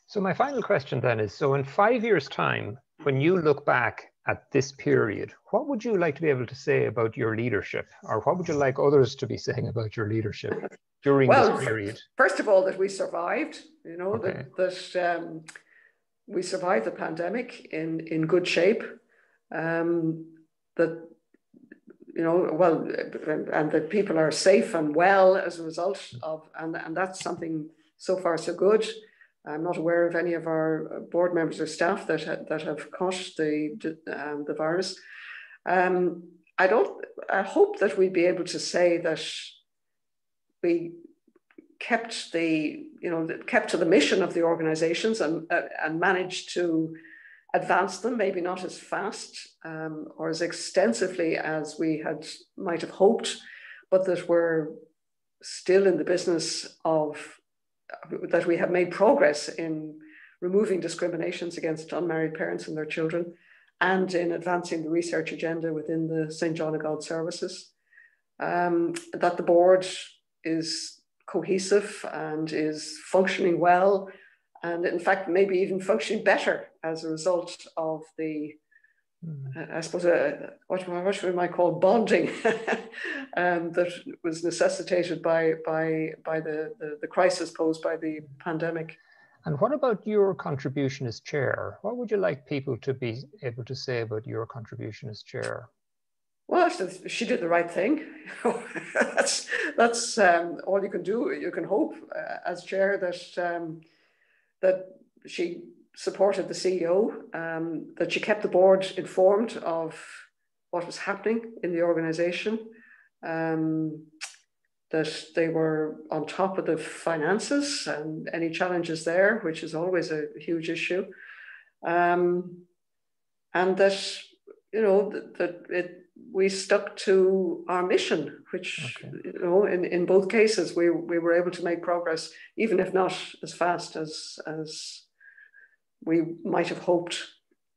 So my final question then is, so in 5 years' time, when you look back at this period, what would you like to be able to say about your leadership? Or what would you like others to be saying about your leadership during this period? First of all, that we survived, Okay. that we survived the pandemic in good shape, that, and that people are safe and well as a result of, and that's something so far so good. I'm not aware of any of our board members or staff that have caught the virus. I hope that we'd be able to say that we kept to the mission of the organizations and managed to advance them, maybe not as fast or as extensively as we might have hoped, but that we're still in the business of that we have made progress in removing discriminations against unmarried parents and their children, and in advancing the research agenda within the St. John of God services. That the board is cohesive and is functioning well, and in fact, maybe even functioning better as a result of the, I suppose, what we might call bonding that was necessitated by the crisis posed by the pandemic. And what about your contribution as chair? What would you like people to be able to say about your contribution as chair? Well, she did the right thing. That's all you can do. You can hope as chair that she supported the CEO, that she kept the board informed of what was happening in the organisation, that they were on top of the finances and any challenges there, which is always a huge issue, and that we stuck to our mission, which in both cases we were able to make progress, even if not as fast as we might have hoped.